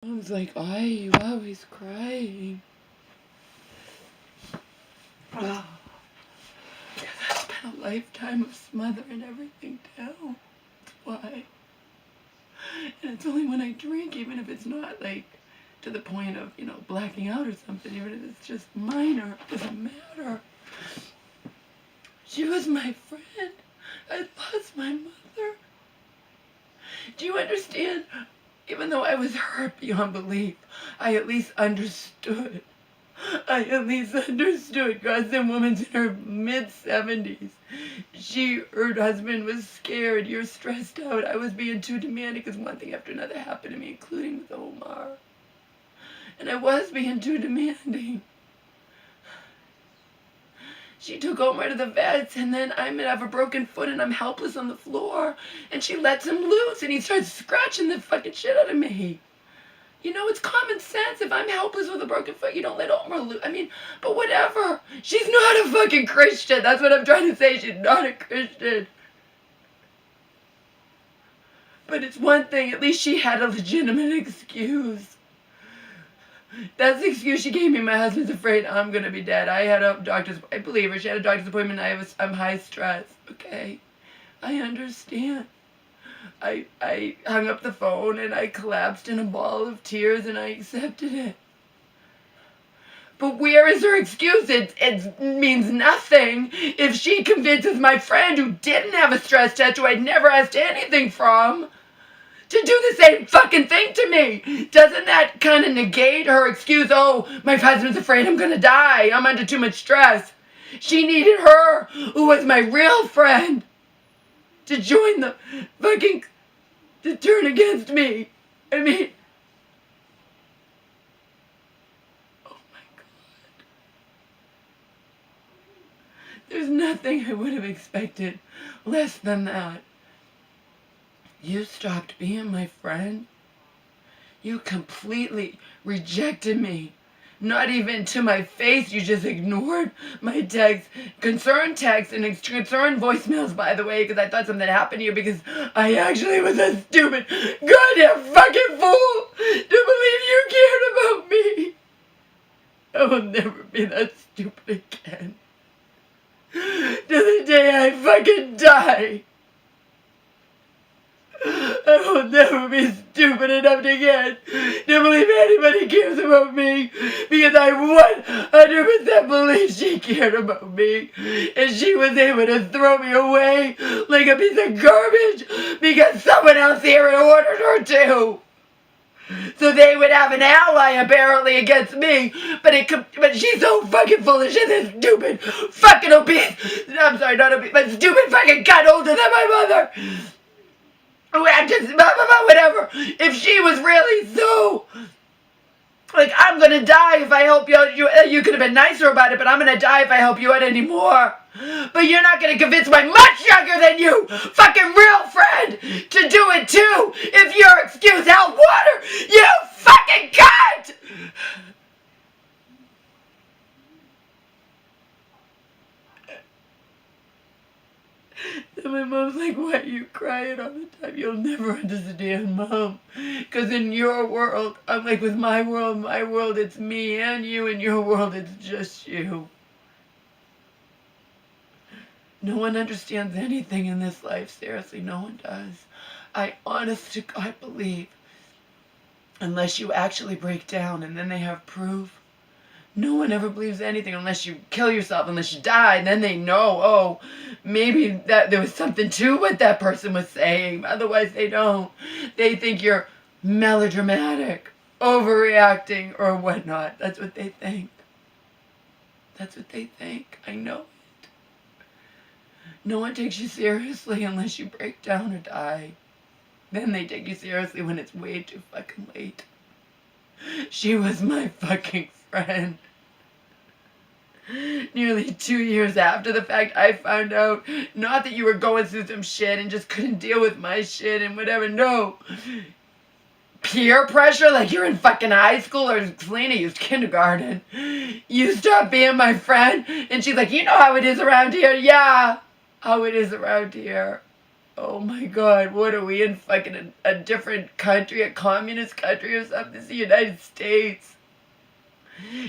I was like, why are you always crying? Oh, because I spent a lifetime of smothering everything down. That's why. And it's only when I drink, even if it's not like to the point of, blacking out or something, even if it's just minor, it doesn't matter. She was my friend. I lost my mother. Do you understand? Even though I was hurt beyond belief, I at least understood. I at least understood. Goddamn woman's in her mid-70s. Her husband was scared. You're stressed out. I was being too demanding because one thing after another happened to me, including with Omar. And I was being too demanding. She took Omar to the vets, and then I'm gonna have a broken foot and I'm helpless on the floor. And she lets him loose and he starts scratching the fucking shit out of me. It's common sense. If I'm helpless with a broken foot, you don't let Omar loose. But whatever. She's not a fucking Christian. That's what I'm trying to say. She's not a Christian. But it's one thing. At least she had a legitimate excuse. That's the excuse she gave me. My husband's afraid I'm going to be dead. I believe her. She had a doctor's appointment. I'm high stress. Okay. I understand. I hung up the phone and I collapsed in a ball of tears and I accepted it. But where is her excuse? It means nothing if she convinces my friend who didn't have a stress test, who I'd never asked anything from, to do the same fucking thing to me. Doesn't that kind of negate her excuse? Oh, my husband's afraid I'm gonna die. I'm under too much stress. She needed her, who was my real friend, to join the fucking, to turn against me. Oh my God. There's nothing I would have expected less than that. You stopped being my friend. You completely rejected me. Not even to my face, you just ignored my texts, concerned texts, and concerned voicemails, by the way, because I thought something happened to you because I actually was a stupid, goddamn fucking fool to believe you cared about me. I will never be that stupid again. To the day I fucking die. I will never be stupid enough again to believe anybody cares about me, because I 100% believe she cared about me, and she was able to throw me away like a piece of garbage because someone else here had ordered her to. So they would have an ally apparently against me, but she's so fucking full of shit, this stupid fucking obese, I'm sorry, not obese, but stupid fucking cunt older than my mother. Whatever. If she was really so, like, I'm gonna die if I help you out. You could have been nicer about it, but I'm gonna die if I help you out anymore. But you're not gonna convince my much younger than you fucking real friend to do it too if your excuse held water, you fucking cunt! And my mom's like, why are you crying all the time? You'll never understand, Mom. Because in your world, unlike with my world, it's me and you. In your world, it's just you. No one understands anything in this life. Seriously, no one does. I honest to God believe, unless you actually break down and then they have proof, no one ever believes anything unless you kill yourself, unless you die. Then they know, oh, maybe that there was something to what that person was saying. Otherwise, they don't. They think you're melodramatic, overreacting, or whatnot. That's what they think. That's what they think. I know it. No one takes you seriously unless you break down or die. Then they take you seriously when it's way too fucking late. She was my fucking friend. Nearly 2 years after the fact, I found out, not that you were going through some shit and just couldn't deal with my shit and whatever, no. Peer pressure, like you're in fucking high school, or Selena used kindergarten. You stopped being my friend, and she's like, you know how it is around here? Yeah, how it is around here. Oh my God, what are we in fucking a different country, a communist country or something? This is the United States.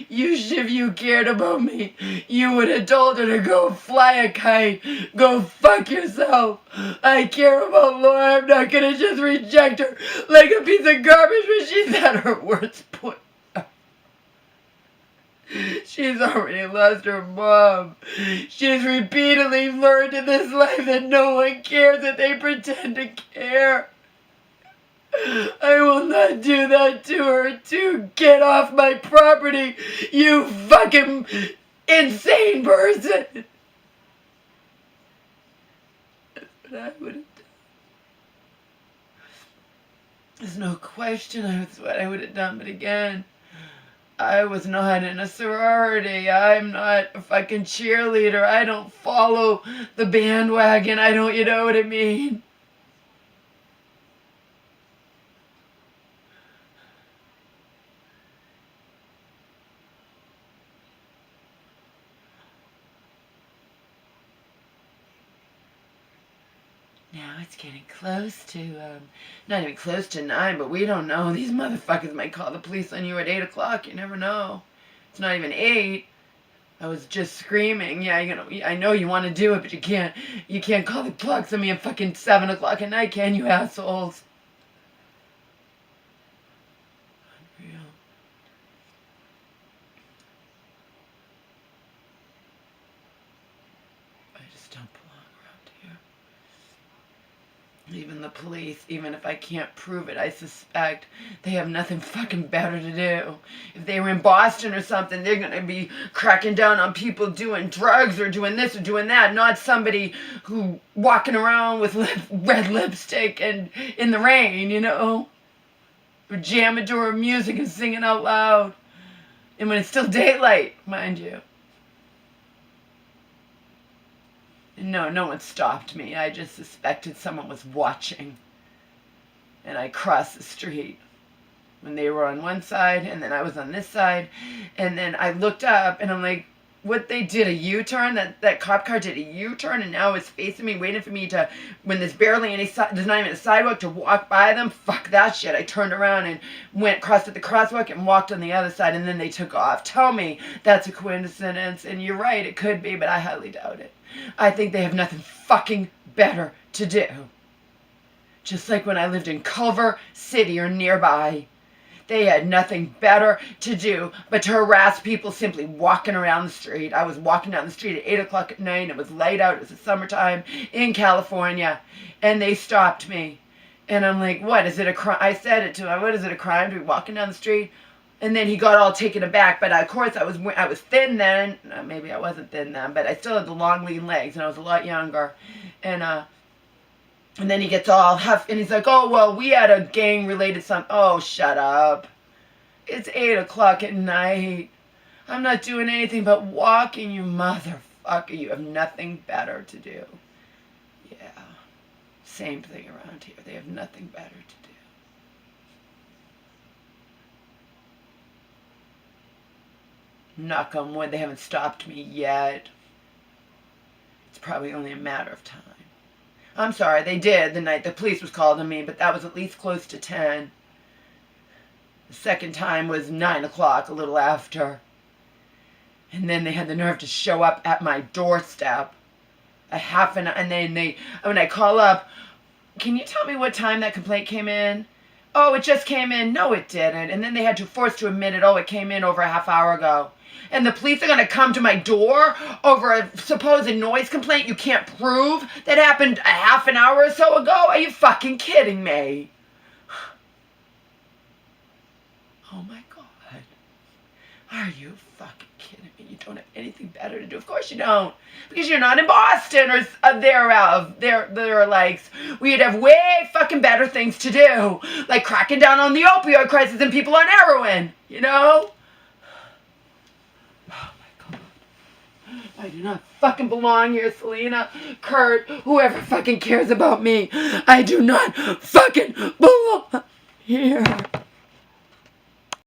If you cared about me, you would have told her to go fly a kite. Go fuck yourself. I care about Laura. I'm not gonna just reject her like a piece of garbage when she's at her worst point. She's already lost her mom. She's repeatedly learned in this life that no one cares, that they pretend to care. I will not do that to her too. Get off my property, you fucking insane person. That's what I would have done. There's no question that's what I would have done, but again, I was not in a sorority. I'm not a fucking cheerleader. I don't follow the bandwagon. I don't, you know what I mean? Now it's getting close to, not even close to 9, but we don't know. These motherfuckers might call the police on you at 8 o'clock. You never know. It's not even 8. I was just screaming. Yeah, I know you want to do it, but you can't call the police on me at fucking 7 o'clock at night, can you assholes? Unreal. I just don't belong around here. Even the police, even if I can't prove it, I suspect they have nothing fucking better to do. If they were in Boston or something, they're going to be cracking down on people doing drugs or doing this or doing that, not somebody who walking around with red lipstick and in the rain, you know, or jamming to her music and singing out loud. And when it's still daylight, mind you. No one stopped me. I just suspected someone was watching. And I crossed the street when they were on one side, and then I was on this side. And then I looked up, and I'm like, what, they did a U-turn? That cop car did a U-turn, and now it's facing me, waiting for me to, when there's barely any, there's not even a sidewalk to walk by them. Fuck that shit. I turned around and crossed at the crosswalk and walked on the other side, and then they took off. Tell me that's a coincidence, and you're right, it could be, but I highly doubt it. I think they have nothing fucking better to do. Just like when I lived in Culver City or nearby. They had nothing better to do but to harass people simply walking around the street. I was walking down the street at 8 o'clock at night. It was light out. It was the summertime in California. And they stopped me. And I'm like, what, is it a crime? I said it to him. What, is it a crime to be walking down the street? And then he got all taken aback. But of course, I was thin then. Maybe I wasn't thin then, but I still had the long, lean legs, and I was a lot younger. And then he gets all huff, and he's like, oh, well, we had a gang-related something. Oh, shut up. It's 8 o'clock at night. I'm not doing anything but walking, you motherfucker. You have nothing better to do. Yeah. Same thing around here. They have nothing better to do. Knock on wood, they haven't stopped me yet. It's probably only a matter of time. I'm sorry, they did the night the police was called on me, but that was at least close to 10. The second time was 9 o'clock, a little after. And then they had the nerve to show up at my doorstep. And then when I call up, can you tell me what time that complaint came in? Oh, it just came in. No, it didn't. And then they had to force to admit it. Oh, it came in over a half hour ago. And the police are going to come to my door over a supposed noise complaint you can't prove that happened a half an hour or so ago? Are you fucking kidding me? Oh my God. Are you fucking kidding me? You don't have anything better to do. Of course you don't. Because you're not in Boston or there are like, we'd have way fucking better things to do. Like cracking down on the opioid crisis and people on heroin. You know? I do not fucking belong here, Selena, Kurt, whoever fucking cares about me. I do not fucking belong here.